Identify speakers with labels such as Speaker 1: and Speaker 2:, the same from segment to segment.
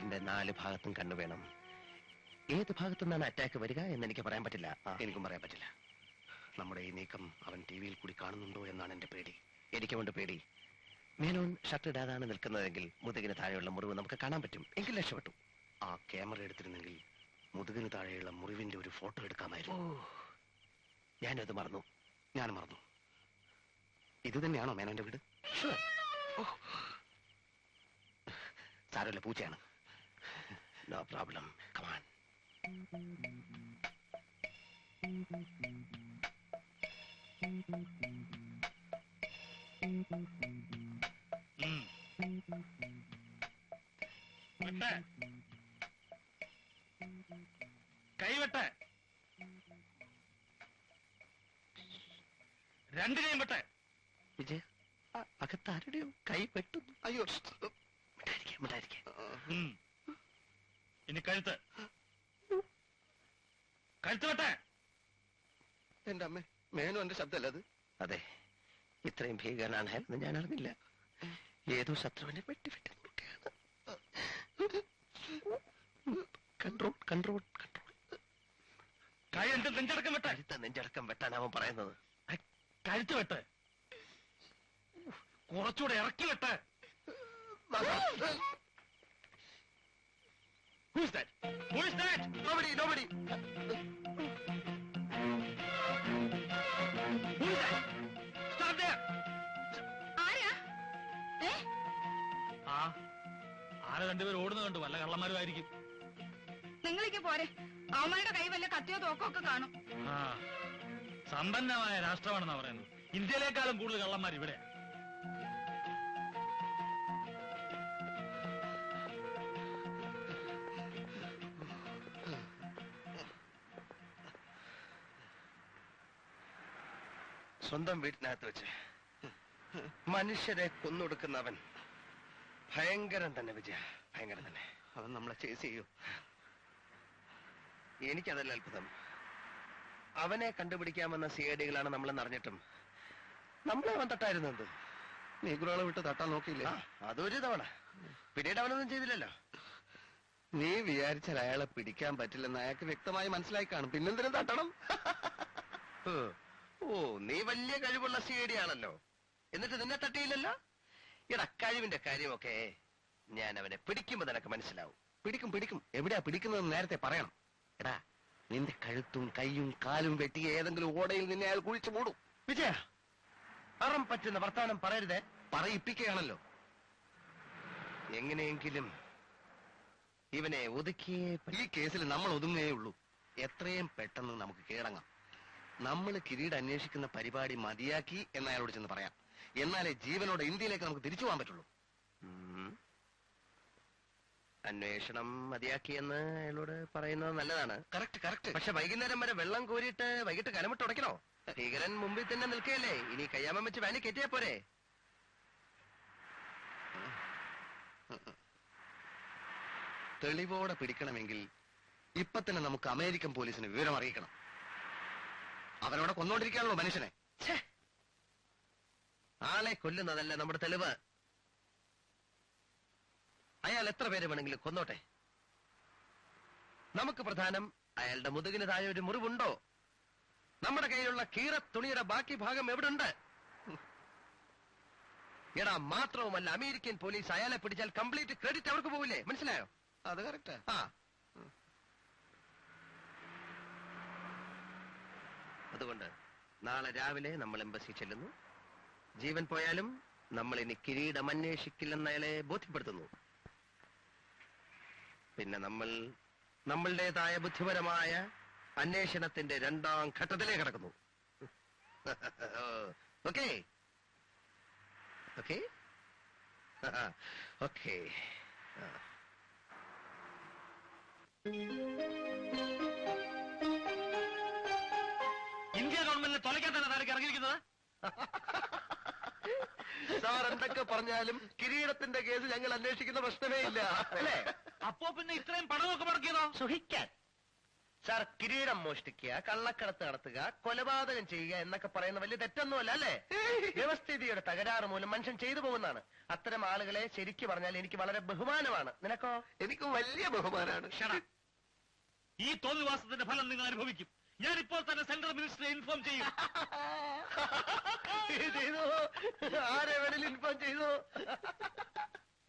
Speaker 1: വീടിന്റെ 4 ഭാഗത്തും കണ്ണു വേണം. ഏത് ഭാഗത്തു നിന്നാണ് അറ്റാക്ക് വരിക എന്ന് എനിക്ക് പറയാൻ പറ്റില്ല. എനിക്കും പറയാൻ പറ്റില്ല. നമ്മുടെ ഈ നീക്കം അവൻ ടിവിയിൽ കൂടി കാണുന്നുണ്ടോ എന്നാണ് എന്റെ പേടി. എനിക്കുമുണ്ട് പേടി. മേനോൻ ഷർട്ട് ഇടാതാണ് നിൽക്കുന്നതെങ്കിൽ മുതുകിന് താഴെയുള്ള മുറിവ് നമുക്ക് കാണാൻ പറ്റും. എങ്കിൽ രക്ഷപ്പെട്ടു. ആ ക്യാമറ എടുത്തിരുന്നെങ്കിൽ മുതുകിന് താഴെയുള്ള മുറിവിന്റെ ഒരു ഫോട്ടോ എടുക്കാമായിരുന്നു. ഞാനത് മറന്നു. ഞാൻ മറന്നു. ഇത് തന്നെയാണോ മേനോന്റെ വീട്? സാരമില്ല, പൂച്ചയാണ്. No problem. കമാൻ.
Speaker 2: കൈവെട്ട്, രണ്ടിനെയും വെട്ട്.
Speaker 1: വിജയ, അകത്താരുടെയോ കൈ വെട്ടുന്നു. അയ്യോ,
Speaker 2: ഇനി കഴുത്ത്, കഴുത്ത് വെട്ടെ.
Speaker 1: എന്റെ അമ്മ, മേനോ എന്റെ ശബ്ദമല്ല അത്? അതെ, ഇത്രയും ഭീകരനാണ് എന്ന് ഞാൻ അറിഞ്ഞില്ല. ഏതോ ശത്രുവിനെ വെട്ടിവിട്ടാണ്. Control control control.
Speaker 2: കൈ എന്റെ നെഞ്ചടക്കം വെട്ട.
Speaker 1: കഴുത്ത നെഞ്ചടക്കം വെട്ടാൻ അവൻ പറയുന്നത്.
Speaker 2: കഴുത്ത് വെട്ട്, കുറച്ചുകൂടെ ഇറക്കി വെട്ട്. Who's that? Who is that?
Speaker 1: Nobody, nobody.
Speaker 2: Who is that? Stop there.
Speaker 3: ആരാ?
Speaker 2: ആരെ രണ്ടുപേരും ഓടുന്നത് കണ്ടു. വല്ല കള്ളന്മാരുമായിരിക്കും.
Speaker 3: നിങ്ങളിക്ക് പോരെ, അവന്മാരുടെ കൈ വല്ല കത്തിയോ തോക്കോ ഒക്കെ കാണും.
Speaker 2: സമ്പന്നമായ രാഷ്ട്രമാണെന്നാ പറയുന്നത്. ഇന്ത്യയിലേക്കാളും കൂടുതൽ കള്ളന്മാർ ഇവിടെ.
Speaker 1: സ്വന്തം വീട്ടിനകത്ത് വെച്ച് മനുഷ്യരെ കൊന്നൊടുക്കുന്നവൻ ഭയങ്കരൻ തന്നെ വിജയ, ഭയങ്കരൻ തന്നെ. അവൻ നമ്മളെ ചേസ് ചെയ്യൂ. എനിക്കതല്ല അത്ഭുതം. അവനെ കണ്ടുപിടിക്കാമെന്ന സിഐഡികളാണ് നമ്മളെന്ന് അറിഞ്ഞിട്ടും നമ്മളെ അവൻ തട്ടായിരുന്നത്. നീഗ്രോളെ വിട്ട് തട്ടാൻ നോക്കിയില്ലേ? അതൊരു തവണ. പിന്നീട് അവനൊന്നും ചെയ്തില്ലല്ലോ. നീ വിചാരിച്ചാൽ അയാളെ പിടിക്കാൻ പറ്റില്ലെന്ന് അയാൾക്ക് വ്യക്തമായി മനസ്സിലായി കാണും. പിന്നെന്തിനും തട്ടണം? ഓ, നീ വലിയ കഴിവുള്ള സിഐഡി ആണല്ലോ. എന്നിട്ട് നിന്നെ തട്ടിയില്ലല്ലോ. എടാ, കഴിവിന്റെ കാര്യമൊക്കെ ഞാൻ അവനെ പിടിക്കുമ്പോ നിനക്ക് മനസ്സിലാവും. പിടിക്കും പിടിക്കും. എവിടെയാ പിടിക്കുന്നതെന്ന് നേരത്തെ പറയണം. എടാ, നിന്റെ കഴുത്തും കൈയും കാലും വെട്ടി ഏതെങ്കിലും ഓടയിൽ നിന്നെ അയാൾ കുഴിച്ചു മൂടും. വിജയ, അറം പറ്റുന്ന വർത്താനം പറയരുതേ. പറയിപ്പിക്കുകയാണല്ലോ. എങ്ങനെയെങ്കിലും ഇവനെ ഒതുക്കിയേ. ഈ കേസിൽ നമ്മൾ ഒതുങ്ങേ ഉള്ളൂ. എത്രയും പെട്ടെന്ന് നമുക്ക് കീഴടങ്ങാം. നമ്മൾ കിരീട് അന്വേഷിക്കുന്ന പരിപാടി മതിയാക്കി എന്ന് അയാളോട് ചെന്ന് പറയാം. എന്നാലേ ജീവനോടെ ഇന്ത്യയിലേക്ക് നമുക്ക് തിരിച്ചു പോകാൻ പറ്റുള്ളൂ. അന്വേഷണം മതിയാക്കിയെന്ന് അയാളോട് പറയുന്നത് നല്ലതാണ്. Correct correct. പക്ഷെ വൈകുന്നേരം വരെ വെള്ളം കോരിയിട്ട് വൈകിട്ട് കലമിട്ട് ഉടയ്ക്കണോ? ഭീകരൻ മുമ്പിൽ തന്നെ നിൽക്കുകയല്ലേ. ഇനി കയ്യാമം വെച്ച് വാനി കയറ്റിയാ പോരെ? തെളിവോടെ പിടിക്കണമെങ്കിൽ ഇപ്പൊ തന്നെ നമുക്ക് അമേരിക്കൻ പോലീസിന് വിവരം അറിയിക്കണം. അവനോടെ കൊന്നോണ്ടിരിക്കാണല്ലോ മനുഷ്യനെ. ആളെ കൊല്ലുന്നതല്ല നമ്മുടെ തെളിവ്. അയാൾ എത്ര പേര് വേണമെങ്കിലും കൊന്നോട്ടെ. നമുക്ക് പ്രധാനം അയാളുടെ മുതുകിന് താഴെ ഒരു മുറിവുണ്ടോ? നമ്മുടെ കയ്യിലുള്ള കീറ തുണിയുടെ ബാക്കി ഭാഗം എവിടുണ്ട്? എടാ, മാത്രവുമല്ല, അമേരിക്കൻ പോലീസ് അയാളെ പിടിച്ചാൽ കംപ്ലീറ്റ് ക്രെഡിറ്റ് അവർക്ക് പോവില്ലേ? മനസ്സിലായോ? അത് കറക്റ്റ്. അതുകൊണ്ട് നാളെ രാവിലെ നമ്മൾ എംബസി ചെല്ലുന്നു. ജീവൻ പോയാലും നമ്മൾ ഇനി കിരീടം അന്വേഷിക്കില്ലെന്ന് അയാളെ ബോധ്യപ്പെടുത്തുന്നു. പിന്നെ നമ്മൾ നമ്മളുടേതായ ബുദ്ധിപരമായ അന്വേഷണത്തിന്റെ 2ാം ഘട്ടത്തിലേക്ക് കടക്കുന്നു. Okay okay okay.
Speaker 2: ഇന്ത്യ ഗവൺമെന്റിനെ തൊലയ്ക്കാൻ തന്നെ താരക്ക് ഇറങ്ങിയിരിക്കുന്നത്.
Speaker 1: സാർ എന്തൊക്കെ പറഞ്ഞാലും കിരീടത്തിന്റെ കേസ് ഞങ്ങൾ അന്വേഷിക്കുന്ന പ്രശ്നമേ ഇല്ല, അല്ലേ?
Speaker 2: അപ്പോ പിന്നെ ഇത്രയും പണമൊക്കെ മുടക്കിയതോ?
Speaker 1: സുഹിക്കാൻ സാർ, കിരീടം മോഷ്ടിക്കുക, കള്ളക്കടത്ത് നടത്തുക, കൊലപാതകം ചെയ്യുക എന്നൊക്കെ പറയുന്ന വലിയ തെറ്റൊന്നുമല്ല അല്ലേ? വ്യവസ്ഥിതിയുടെ തകരാറ് മൂലം മനുഷ്യൻ ചെയ്തു പോകുന്നതാണ്. അത്തരം ആളുകളെ ശരിക്കു പറഞ്ഞാൽ എനിക്ക് വളരെ ബഹുമാനമാണ്. നിനക്കോ? എനിക്ക് വലിയ ബഹുമാനമാണ്.
Speaker 2: ഈ തോന്നിവാസത്തിന്റെ ഫലം നിങ്ങൾ അനുഭവിക്കും. ഞാൻ ഇപ്പോൾ തന്നെ സെൻട്രൽ മിനിസ്റ്ററെ ഇൻഫോം ചെയ്യും.
Speaker 1: ചെയ്തു. ആരെ വേണേലും ഇൻഫോം ചെയ്തു.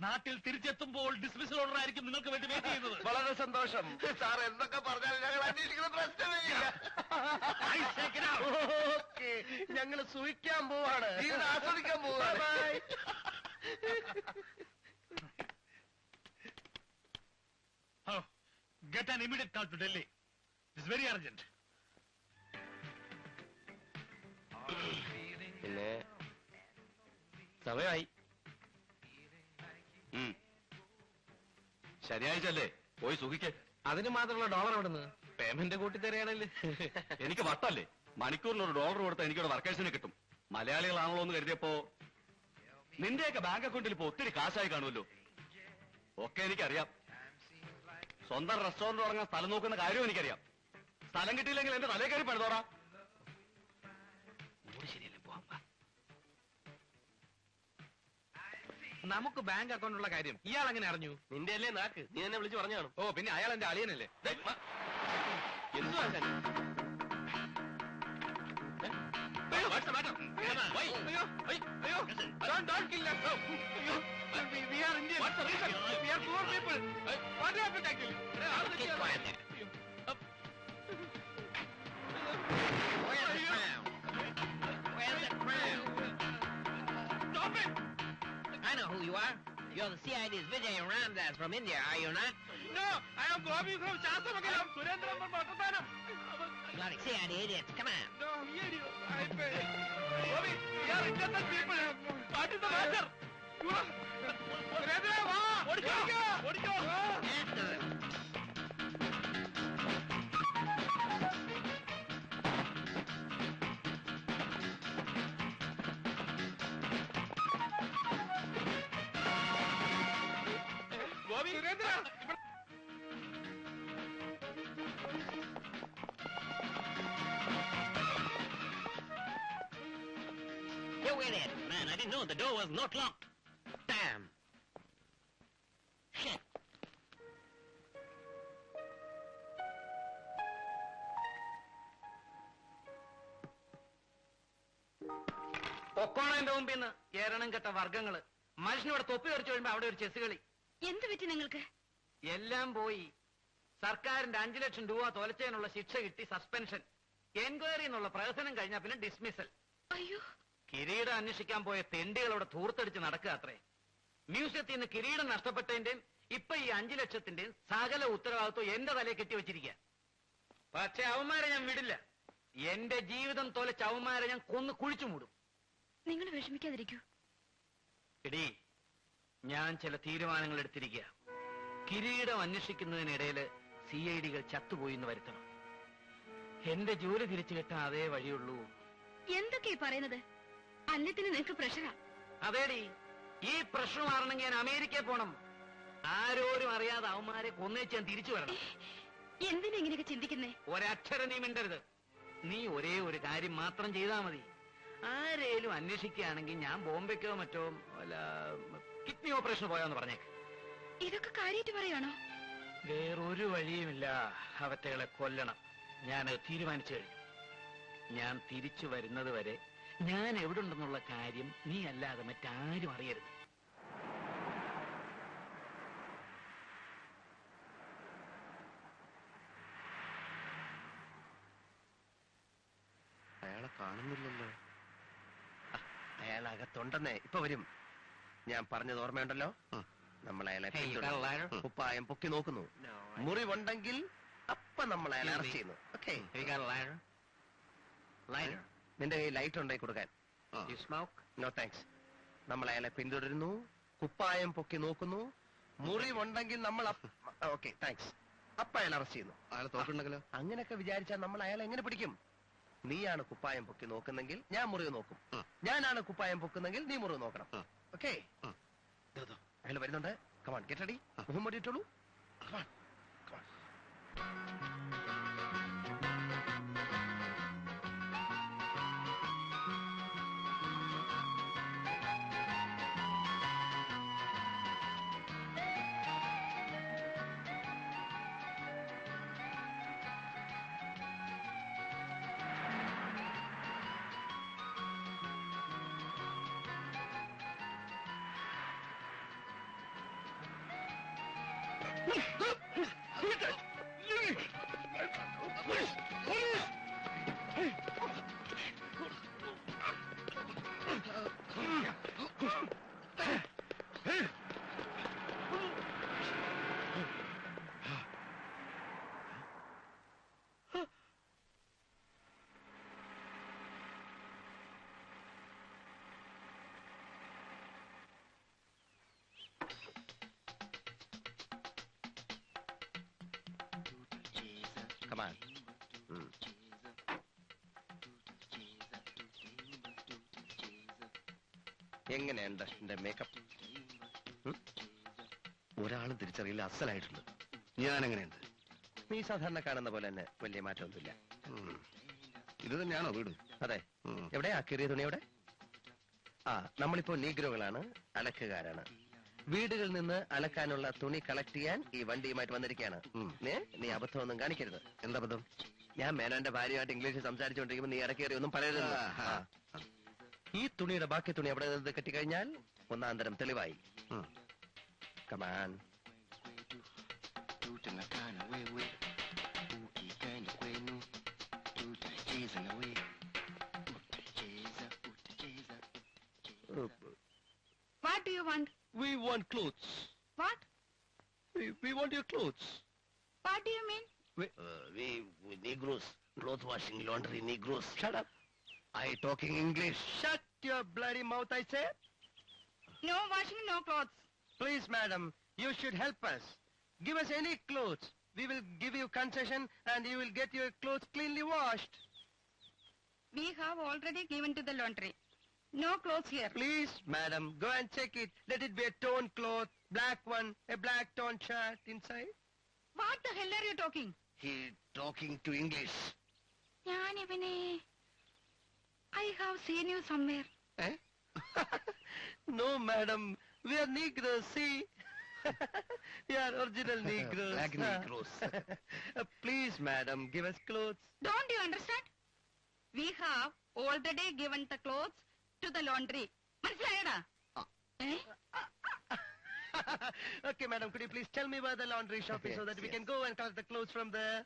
Speaker 2: നാട്ടിൽ തിരിച്ചെത്തുമ്പോൾ ഡിസ്മിസൽ ഓർഡർ ആയിരിക്കും നിങ്ങൾക്ക് വേണ്ടി വെയിറ്റ് ചെയ്യുന്നത്.
Speaker 1: വളരെ സന്തോഷം. സാർ എന്തൊക്കെ പറഞ്ഞാൽ ഞങ്ങൾ അന്വേഷിക്കുന്ന പ്രശ്നമില്ല. ഓക്കെ, ഞങ്ങൾ സൂഹിക്കാൻ പോവാണ്, ആസ്വദിക്കാൻ പോവാണ്.
Speaker 2: Get an immediate call to Delhi. It's very urgent.
Speaker 1: പിന്നെ സമയമായി.
Speaker 4: ശനിയാഴ്ച അല്ലേ, പോയി സുഖിക്ക്.
Speaker 1: അതിന് മാത്രമുള്ള ഡോളർ എവിടുന്ന്? പേയ്മെന്റ് കൂട്ടി തരികയാണല്ലേ.
Speaker 4: എനിക്ക് വട്ടല്ലേ, മണിക്കൂറിൽ $1 കൊടുത്താൽ എനിക്കിവിടെ വർക്കേഴ്സിനെ കിട്ടും. മലയാളികളാണല്ലോ എന്ന് കരുതിയപ്പോ നിന്റെയൊക്കെ ബാങ്ക് അക്കൗണ്ടിൽ ഇപ്പൊ ഒത്തിരി കാശായി കാണുമല്ലോ. ഒക്കെ എനിക്കറിയാം. സ്വന്തം റെസ്റ്റോറന്റ് തുടങ്ങാൻ സ്ഥലം നോക്കുന്ന കാര്യം എനിക്കറിയാം. സ്ഥലം കിട്ടിയില്ലെങ്കിൽ എന്റെ തലേ കയറി പഴുതോറാ.
Speaker 1: നമുക്ക് ബാങ്ക് അക്കൗണ്ടുള്ള കാര്യം ഇയാൾ എങ്ങനെ അറിഞ്ഞു? നിന്റെ അല്ലേ നാക്ക്, നീ എന്നെ വിളിച്ച് പറഞ്ഞു കാണും. ഓ, പിന്നെ അയാൾ എന്റെ അളിയനല്ലേ?
Speaker 5: I know who you are. You're the CID's Vijay Ramdas from India, are you not?
Speaker 2: No, I am Gopi from Shastamangalam. Surendran from Matatanam.
Speaker 5: Bloody CID idiots, come on.
Speaker 2: No, idiot. Gopi, we are innocent people. What is the matter? Surendran, va! Odikko!
Speaker 5: After them.
Speaker 2: Gopi, Surendran!
Speaker 5: You wait it. Man, I didn't know the door was not locked. Damn. Shit.
Speaker 6: പൊക്കോണം എന്റെ മുമ്പിന്ന് ഏരണം കെട്ട വർഗങ്ങള്. മനുഷ്യനോട് തൊപ്പി തെറിച്ചു കഴിയുമ്പോ അവിടെ ഒരു chess കളി.
Speaker 3: എന്ത് പറ്റി നിങ്ങൾക്ക്?
Speaker 6: എല്ലാം പോയി. സർക്കാരിന്റെ 5 ലക്ഷം രൂപ തൊലച്ചതിനുള്ള ശിക്ഷ കിട്ടി, സസ്പെൻഷൻ. എൻക്വയറി എന്നുള്ള പ്രഹസനം കഴിഞ്ഞാൽ പിന്നെ ഡിസ്മിസൽ.
Speaker 3: അയ്യോ,
Speaker 6: കിരീടം അന്വേഷിക്കാൻ പോയ തെണ്ടികളോട് തൂർത്തടിച്ച് നടക്കുക അത്രേ. മ്യൂസിയത്തിൽ നിന്ന് കിരീടം നഷ്ടപ്പെട്ടതിന്റെയും ഇപ്പൊ ഈ 5 ലക്ഷത്തിന്റെയും സകല ഉത്തരവാദിത്വം എന്റെ തലയെ കെട്ടിവെച്ചിരിക്കുക. പക്ഷെ അവന്മാരെ ഞാൻ വിടില്ല. എന്റെ ജീവിതം തൊലച്ച അവന്മാരെ ഞാൻ കൊന്ന് കുഴിച്ചു മൂടും.
Speaker 3: നിങ്ങൾ വിഷമിക്കാതിരിക്കൂ.
Speaker 6: എടീ, ഞാൻ ചില തീരുമാനങ്ങൾ എടുത്തിരിക്കുക. കിരീടം അന്വേഷിക്കുന്നതിനിടയില് CID ചത്തുപോയി എന്ന് വരുത്തണം. എന്റെ ജോലി തിരിച്ചു കിട്ടാൻ അതേ വഴിയുള്ളൂ.
Speaker 3: എന്തൊക്കെയാ പറയുന്നത്? അന്നത്തിന് നിങ്ങൾക്ക് പ്രഷറാ.
Speaker 6: അതേടി, ഈ പ്രശ്നം മാറണമെങ്കിൽ ഞാൻ അമേരിക്കയിൽ പോണം. ആരോരും അറിയാതെ അവന്മാരെ കൊന്നേച്ച് ഞാൻ തിരിച്ചു വരണം.
Speaker 3: എന്തിനാ ഇങ്ങനെയൊക്കെ ചിന്തിക്കുന്നേ?
Speaker 6: ഒരക്ഷരം നീ മിണ്ടരുത്. നീ ഒരേ ഒരു കാര്യം മാത്രം ചെയ്താൽ മതി. ആരേലും അന്വേഷിക്കുകയാണെങ്കിൽ ഞാൻ ബോംബെക്കോ മറ്റോ വല്ല കിഡ്നി ഓപ്പറേഷൻ പോയാന്ന് പറഞ്ഞേക്ക്.
Speaker 3: ഇതൊക്കെ കാര്യമായിട്ട് പറയാണോ?
Speaker 6: വേറൊരു വഴിയുമില്ല. അവറ്റകളെ കൊല്ലണം. ഞാൻ തീരുമാനിച്ചു കഴിഞ്ഞു. ഞാൻ തിരിച്ചു വരുന്നത് വരെ ഞാൻ എവിടുണ്ടെന്നുള്ള കാര്യം നീ അല്ലാതെ മറ്റാരും അറിയരുത്.
Speaker 1: അയാളെ കാണുന്നില്ലല്ലോ. അയാൾ അകത്തുണ്ടെന്നേ, ഇപ്പൊ വരും. ഞാൻ പറഞ്ഞത് ഓർമ്മയുണ്ടല്ലോ. നമ്മൾ അയാളെ കുപ്പായം പൊക്കി നോക്കുന്നു. മുറിവുണ്ടെങ്കിൽ അപ്പൊ നമ്മൾ അയാളെ അറസ്റ്റ് ചെയ്യുന്നു. ഓക്കെ, നിന്റെ കയ്യിൽ ലൈറ്റ് ഉണ്ടായി കൊടുക്കാൻ. No thanks. നമ്മൾ അയാളെ പിന്തുടരുന്നു, കുപ്പായം പൊക്കി നോക്കുന്നു, മുറിവുണ്ടെങ്കിൽ നമ്മൾ ഓക്കെ താങ്ക്സ്, അപ്പൊ അയാൾ അറസ്റ്റ് ചെയ്യുന്നു. അയാൾ തോക്കുണ്ടെങ്കിലോ? അങ്ങനെയൊക്കെ വിചാരിച്ചാൽ നമ്മൾ അയാളെ എങ്ങനെ പിടിക്കും? നീയാണ് കുപ്പായം പൊക്കി നോക്കുന്നെങ്കിൽ ഞാൻ മുറിവ് നോക്കും. ഞാനാണ് കുപ്പായം പൊക്കുന്നെങ്കിൽ നീ മുറിവ് നോക്കണം. ഓക്കെ, അയാൾ വരുന്നുണ്ട്. Come on, get ready. മുഹമ്മദ് ഇട്ടോളൂ. Come on, come on. Come on. എങ്ങനെയുണ്ട് എന്റെ മേക്കപ്പ്? ഒരാളും തിരിച്ചറിയില്ല, അസലായിട്ടുണ്ട്.
Speaker 7: ഞാൻ എങ്ങനെയുണ്ട്?
Speaker 1: നീ സാധാരണ കാണുന്ന പോലെ തന്നെ വലിയ മാറ്റമൊന്നുമില്ല.
Speaker 7: ഇത് തന്നെയാണോ വീട്?
Speaker 1: അതെ. എവിടെയാ കീറിയ തുണി? എവിടെ? ആ, നമ്മളിപ്പോ നീഗ്രോകളാണ്, അലക്കുകാരാണ്. വീടുകളിൽ നിന്ന് അലക്കാനുള്ള തുണി കളക്ട് ചെയ്യാൻ ഈ വണ്ടിയുമായിട്ട് വന്നിരിക്കുകയാണ്. നീ അബദ്ധമൊന്നും കാണിക്കരുത്.
Speaker 7: എന്താ അബദ്ധം?
Speaker 1: ഞാൻ മേനോന്റെ ഭാര്യയുമായിട്ട് ഇംഗ്ലീഷ് സംസാരിച്ചുകൊണ്ടിരിക്കുമ്പോൾ നീ ഇടക്കേറി ഒന്നും പറയരുത്. ഈ തുണിയുടെ ബാക്കി തുണി അവിടെ നിന്ന് കെട്ടിക്കഴിഞ്ഞാൽ ഒന്നാന്തരം തെളിവായി. Come on.
Speaker 3: What do you want?
Speaker 1: We want clothes.
Speaker 3: What?
Speaker 1: We want your clothes.
Speaker 3: What do you mean?
Speaker 1: We Negroes. Clothes washing, laundry, Negroes. Shut up. I talking English. Shut your bloody mouth, I say.
Speaker 3: No washing, no clothes.
Speaker 1: Please, madam, you should help us. Give us any clothes. We will give you concession and you will get your clothes cleanly washed.
Speaker 3: We have already given to the laundry. No clothes here.
Speaker 1: Please, madam, go and check it. Let it be a torn cloth, black one, a black torn shirt inside.
Speaker 3: What the hell are you talking?
Speaker 1: He talking to English.
Speaker 3: I have seen you somewhere.
Speaker 1: Eh? No, madam. We are Negroes, see? We are original Negroes.
Speaker 7: Black Negroes.
Speaker 1: Please, madam, give us clothes.
Speaker 3: Don't you understand? We have already given the clothes to the laundry. മനസ്സിലായടാ?
Speaker 1: Okay, madam, could you please tell me where the laundry shop is so that we can go and collect the clothes from there?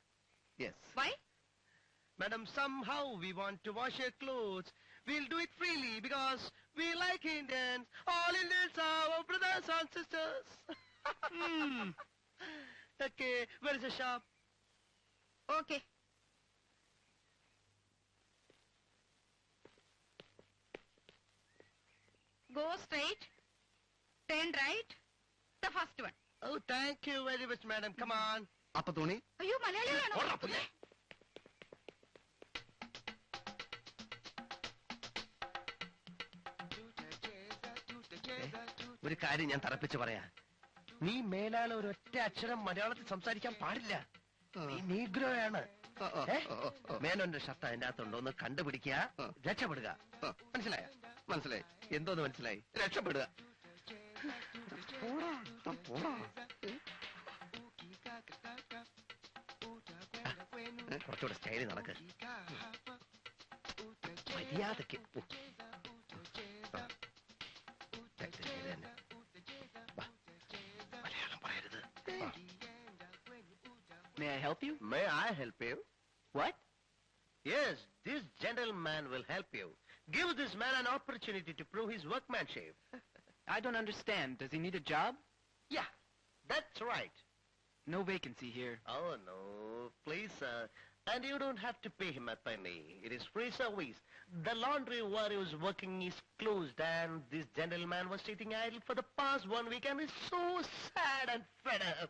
Speaker 7: Yes.
Speaker 3: Why?
Speaker 1: Madam, somehow we want to wash your clothes. We'll do it freely because we like Indians. All Indians are our brothers and sisters. Okay, where is the shop?
Speaker 3: Okay. Go straight, turn right, the first one.
Speaker 1: Oh, thank you very much, madam. Come on.
Speaker 7: അപ്പൊ തുണി?
Speaker 3: അയ്യോ മലയാളിയാണോ?
Speaker 1: ഒരു കാര്യം ഞാൻ തറപ്പിച്ച് പറയാ. നീ മേലാൽ ഒരൊറ്റ അക്ഷരം മലയാളത്തിൽ സംസാരിക്കാൻ പാടില്ല. നീ നീഗ്രോയാണ്. മേനോന്റെ ഷർട്ട് അതിന്റെ അകത്തുണ്ടോ എന്ന് കണ്ടുപിടിക്കുക, രക്ഷപ്പെടുക. മനസ്സിലായ?
Speaker 7: മനസ്സിലായി.
Speaker 1: എന്തോന്ന് മനസ്സിലായി?
Speaker 7: രക്ഷപ്പെടുക.
Speaker 1: കുറച്ചുകൂടെ സ്റ്റൈല് നടക്ക്. മര്യാദക്ക്. മലയാളം പറയരുത്.
Speaker 5: May I help you?
Speaker 1: May I help you?
Speaker 5: What?
Speaker 1: Yes, this gentleman will help you. Give this man an opportunity to prove his workmanship.
Speaker 5: I don't understand. Does he need a job?
Speaker 1: Yeah, that's right.
Speaker 5: No vacancy here.
Speaker 1: Oh, no. Please, sir. And you don't have to pay him a penny. It is free service. The laundry where he was working is closed and this gentleman was sitting idle for the past 1 week and is so sad and fed up.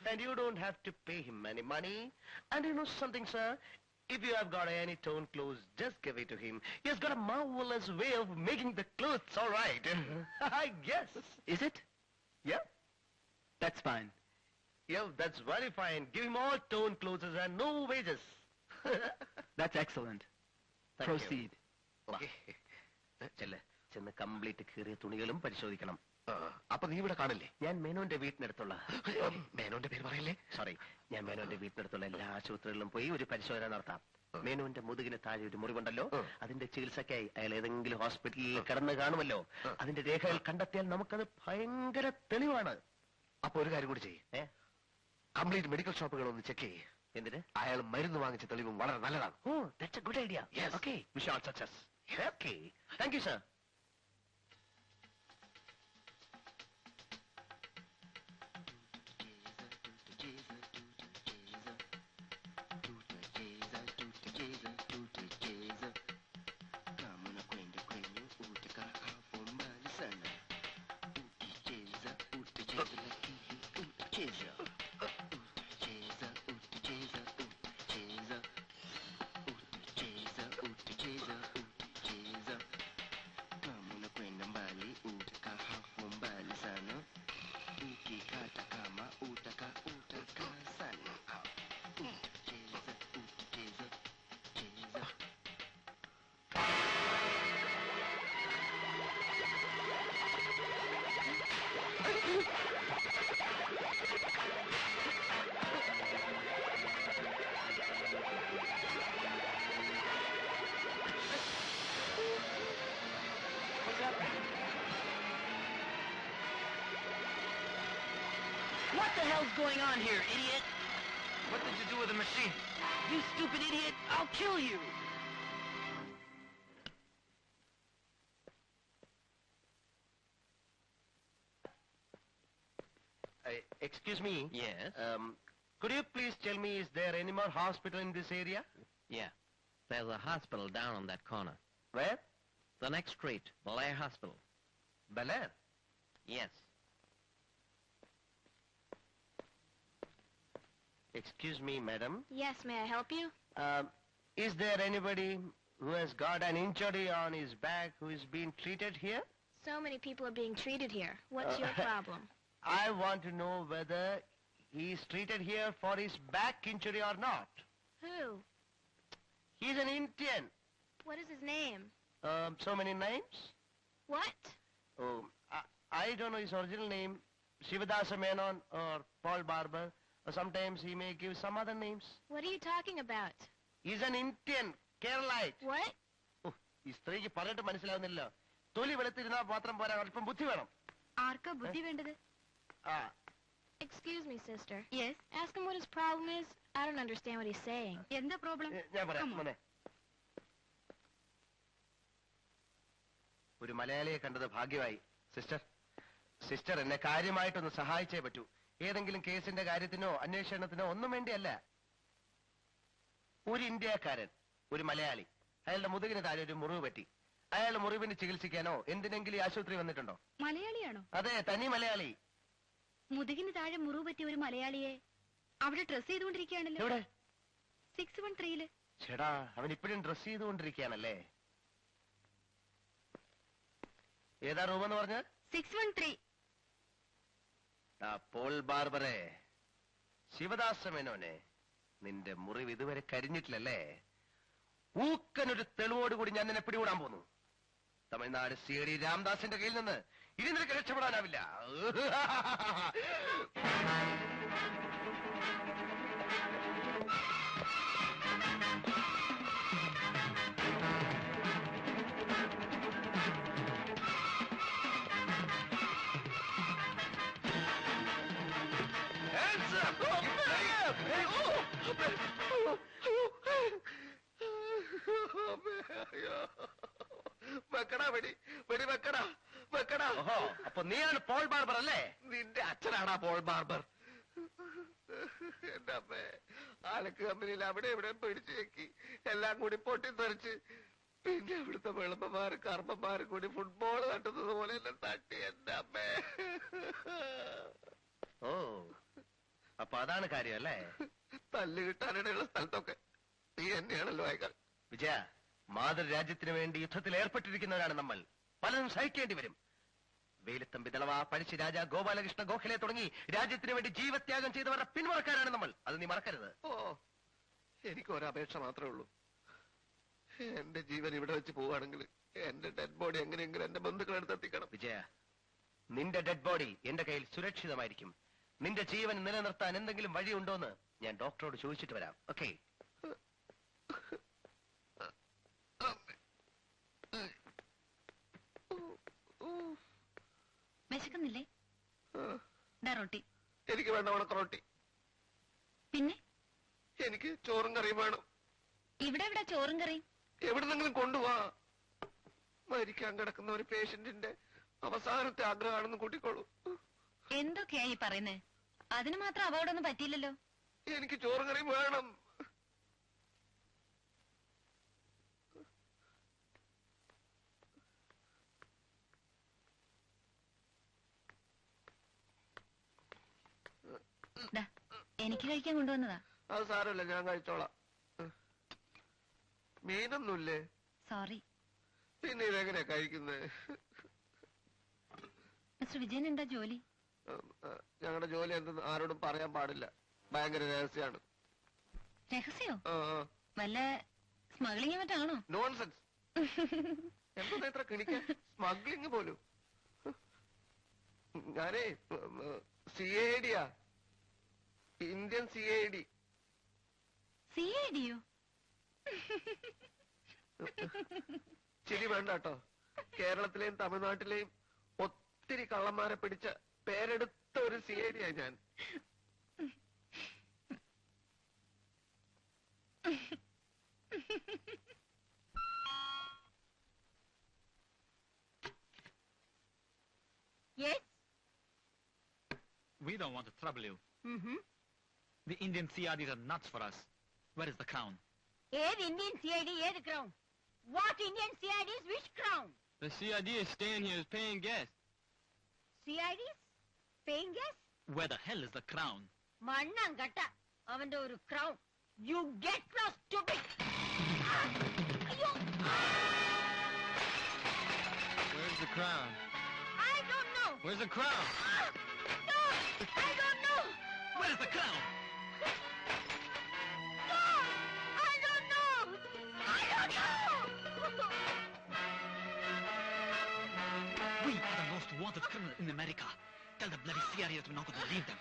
Speaker 1: And you don't have to pay him any money. And you know something, sir? If you have got any torn clothes, just give it to him. He has got a marvelous way of making the clothes all right. I guess.
Speaker 5: Is it?
Speaker 1: Yeah?
Speaker 5: That's fine.
Speaker 1: Yeah, that's very fine. Give him all torn clothes and no wages.
Speaker 5: That's excellent.
Speaker 1: Thank
Speaker 5: Proceed.
Speaker 1: Okay. ചെന്ന് complete കീറിയ തുണികളും പരിശോധിക്കണം.
Speaker 7: അപ്പൊ നീ ഇവിടെ കാണില്ലേ?
Speaker 1: ഞാൻ മേനോന്റെ വീട്ടിനടുത്തുള്ള
Speaker 7: മേനോന്റെ പേര് പറയല്ലേ?
Speaker 1: സോറി, ഞാൻ മേനോന്റെ വീട്ടിനടുത്തുള്ള എല്ലാ ആശുപത്രികളിലും പോയി ഒരു പരിശോധന നടത്താം. മേനോന്റെ മുതുകിന് താഴെ ഒരു മുറിവുണ്ടല്ലോ, അതിന്റെ ചികിത്സക്കായി അയാൾ ഏതെങ്കിലും ഹോസ്പിറ്റലിൽ കിടന്ന് കാണുമല്ലോ. അതിന്റെ രേഖകൾ കണ്ടെത്തിയാൽ നമുക്കത് ഭയങ്കര തെളിവാണ്.
Speaker 7: അപ്പൊ ഒരു കാര്യം കൂടി ചെയ്യേ, കംപ്ലീറ്റ് മെഡിക്കൽ ഷോപ്പുകൾ ഒന്ന് ചെക്ക് ചെയ്യേ.
Speaker 1: എന്തിന്?
Speaker 7: അയാൾ മരുന്ന് വാങ്ങിച്ച തെളിവും വളരെ നല്ലതാണ്.
Speaker 1: ഓ, that's a good idea. Okay, wish all success. Okay, thank you sir.
Speaker 5: What the hell's going on here, idiot?
Speaker 6: What did you do with the machine?
Speaker 5: You stupid idiot! I'll kill you!
Speaker 1: Excuse me.
Speaker 5: Yes?
Speaker 1: Could you please tell me, is there any more hospital in this area?
Speaker 5: Yeah. There's a hospital down on that corner.
Speaker 1: Where?
Speaker 5: The next street, Belair Hospital.
Speaker 1: Bel Air.
Speaker 5: Yes.
Speaker 1: Excuse me, madam.
Speaker 8: Yes, may I help you?
Speaker 1: Is there anybody who has got an injury on his back who is being treated here?
Speaker 8: So many people are being treated here. What's your problem?
Speaker 1: I want to know whether he is treated here for his back injury or not.
Speaker 8: Who?
Speaker 1: He's an Indian.
Speaker 8: What is his name?
Speaker 1: So many names?
Speaker 8: What?
Speaker 1: Oh, I don't know his original name. Shivadasa Menon or Paul Barber. Or sometimes he may give some other names.
Speaker 8: What are you talking about?
Speaker 1: He's an Indian, Keralite.
Speaker 8: What?
Speaker 1: Oh, ഈ സ്ത്രീക്ക് പറഞ്ഞിട്ട് മനസ്സിലാവുന്നില്ല. തൊലി വെളുത്തിരുന്നാ മാത്രം പോരാ, അല്പം ബുദ്ധി വേണം.
Speaker 3: ആർക്കാ ബുദ്ധി വേണ്ടത്?
Speaker 1: ആ,
Speaker 8: Excuse me, sister.
Speaker 3: Yes.
Speaker 8: Ask him what his problem is. I don't understand what he's saying.
Speaker 3: എന്താ പ്രോബ്ലം?
Speaker 1: ഞാൻ പറയാം മോനെ. ഒരു മലയാളിയെ കണ്ടത് ഭാഗ്യമായി. സിസ്റ്റർ എന്നെ കാര്യമായിട്ടൊന്ന് സഹായിച്ചേ പറ്റൂ. ഏതെങ്കിലും കേസിന്റെ കാര്യത്തിനോ അന്വേഷണത്തിനോ ഒന്നും വേണ്ടിയല്ല. ഒരു ഇന്ത്യക്കാരൻ, ഒരു മലയാളി, അയാളുടെ മുതുകിന് താഴെ ഒരു മുറിവ് പറ്റി. അയാളുടെ മുറിവിന് ചികിത്സിക്കാനോ എന്തിനെങ്കിലും ഈ ആശുപത്രി വന്നിട്ടുണ്ടോ?
Speaker 3: മലയാളിയാണോ?
Speaker 1: അതെ, തനി മലയാളി.
Speaker 3: മുതുകിന് താഴെ മുറിവ് പറ്റിയ ഒരു മലയാളിയെ അവിടെ ഡ്രസ് ചെയ്തുകൊണ്ടിരിക്കുകയാണല്ലോ.
Speaker 1: എവിടെ?
Speaker 3: 613-ല്.
Speaker 1: ചേടാ, അവൻ ഇപ്പോഴും ഡ്രസ് ചെയ്തുകൊണ്ടിരിക്കുകയാണല്ലേ. ഏതാ റൂമെന്ന് പറഞ്ഞ?
Speaker 3: 613.
Speaker 1: ആ പോൾ ബാർബറെ, ശിവദാസ മേനോനെ, നിന്റെ മുറിവ് ഇതുവരെ കരിഞ്ഞിട്ടില്ലല്ലേ? ഊക്കനൊരു തെളിവോടുകൂടി ഞാൻ നിന്നെ പിടികൂടാൻ പോന്നു. തമിഴ്നാട് CID രാംദാസിന്റെ കയ്യിൽ നിന്ന് ഇനി നിനക്ക് രക്ഷപ്പെടാനാവില്ല. വെക്കടാ, വെടി വെക്കടാ. ഓഹോ, അപ്പൊ നീയാണ് പോൾ ബാർബർ അല്ലേ? നിന്റെ അച്ഛനാടാ പോൾ ബാർബർ. എന്റെ അമ്മേ, ആലക്ക് കമ്പനിയിൽ അവിടെ ഇവിടെ പിടിച്ചു വെക്കി എല്ലാം കൂടി പൊട്ടിത്തെറിച്ച്, പിന്നെ അവിടുത്തെ വെളുപ്പന്മാര് കർമ്മന്മാര് കൂടി ഫുട്ബോൾ തട്ടുന്നത് പോലെ എന്നെ തട്ടി. എന്റെ അമ്മേ. ഓ, അപ്പൊ അതാണ് കാര്യം അല്ലേ? തല്ല് കിട്ടാനിടയുള്ള സ്ഥലത്തൊക്കെ നീ തന്നെയാണല്ലോ അയക്കാൻ. വിജയ, മാതൃരാജ്യത്തിന് വേണ്ടി യുദ്ധത്തിൽ ഏർപ്പെട്ടിരിക്കുന്നവരാണ് നമ്മൾ. പലതും സഹിക്കേണ്ടി വരും. വേലുത്തമ്പി ദളവ, പഴശ്ശി രാജ, ഗോപാലകൃഷ്ണ ഗോഖലെ തുടങ്ങി രാജ്യത്തിന് വേണ്ടി ജീവത്യാഗം ചെയ്തവരുടെ പിന്മുറക്കാരാണ് നമ്മൾ. അത് നീ മറക്കരുത്. ഓ, എനിക്ക് ഒരപേക്ഷ മാത്രമേ ഉള്ളൂ. എന്റെ ജീവൻ ഇവിടെ വെച്ച് പോവുകയാണെങ്കിൽ എന്റെ ഡെഡ് ബോഡി എങ്ങനെയെങ്കിലും എന്റെ ബന്ധുക്കളെടുത്ത് എത്തിക്കണം. വിജയ, നിന്റെ ഡെഡ് ബോഡി എന്റെ കയ്യിൽ സുരക്ഷിതമായിരിക്കും. നിന്റെ ജീവൻ നിലനിർത്താൻ എന്തെങ്കിലും വഴിയുണ്ടോന്ന് ഞാൻ ഡോക്ടറോട് ചോദിച്ചിട്ട് വരാം. ഓക്കെ?
Speaker 3: വിശക്കുന്നില്ലേ? റൊട്ടി.
Speaker 7: എനിക്ക് വേണ്ട ഉണക്കറൊട്ടി.
Speaker 3: പിന്നെ
Speaker 7: എനിക്ക് ചോറും കറിയും വേണം.
Speaker 3: ഇവിടെ എവിടെ ചോറും കറിയും?
Speaker 7: എവിടുന്നെങ്കിലും കൊണ്ടുപോവാ. മരിക്കാൻ കിടക്കുന്ന ഒരു പേഷ്യന്റിന്റെ അവസാനത്തെ ആഗ്രഹമാണെന്ന് കൂട്ടിക്കോളൂ.
Speaker 3: എന്തൊക്കെയായി പറയുന്നേ? അതിന് മാത്രം അപകടമൊന്നും പറ്റിയില്ലല്ലോ.
Speaker 7: എനിക്ക് ചോറും കറിയും വേണം.
Speaker 3: എനിക്ക് കഴിക്കാൻ കൊണ്ടുവന്നതാ.
Speaker 7: അത് സാരമില്ല, ഞാൻ കഴിച്ചോളാം. മീനൊന്നുമില്ലേ?
Speaker 3: സോറി.
Speaker 7: പിന്നെ ഇതെങ്ങനെയാ കഴിക്കുന്നത്?
Speaker 3: മിസ്റ്റർ വിജയൻ എന്താ ജോലി?
Speaker 7: ഞങ്ങളുടെ ജോലി എന്തെന്ന് ആരോടും പറയാൻ പാടില്ല. ഭയങ്കര രഹസ്യമാണ്.
Speaker 3: രഹസ്യോ? വല്ല സ്മഗ്ലിംഗ് മറ്റാണോ?
Speaker 7: നോൺസെൻസ്. എന്താ ഇത്ര കിണിക്കാൻ? സ്മഗ്ലിംഗ് പോലും. ഞാനേ CID യാ. Indian CID.
Speaker 3: CID യോ?
Speaker 7: ശരി, വേണ്ട കേട്ടോ. കേരളത്തിലെയും തമിഴ്നാട്ടിലെയും ഒത്തിരി കള്ളന്മാരെ പിടിച്ച പേരെടുത്ത ഒരു CID യാ ഞാൻ.
Speaker 3: Yes.
Speaker 2: We don't want to trouble you.
Speaker 3: Mm-hmm.
Speaker 2: The Indian CIDs are nuts for us. Where is the crown?
Speaker 3: Indian CID, crown. What Indian CIDs? Which crown?
Speaker 2: The CID is staying here, is paying guests.
Speaker 3: CIDs? Paying guests?
Speaker 2: Where the hell is the crown?
Speaker 3: Mannangata. Avante oru crown. You get lost, stupid. Ayyo.
Speaker 2: Where's the crown?
Speaker 3: I don't know.
Speaker 2: Where's the crown?
Speaker 3: No, I don't know.
Speaker 2: Where's the crown?
Speaker 3: No, I don't know. I don't know.
Speaker 2: We are the most wanted criminal in America. Tell the bloody CIDs we're not going to leave them.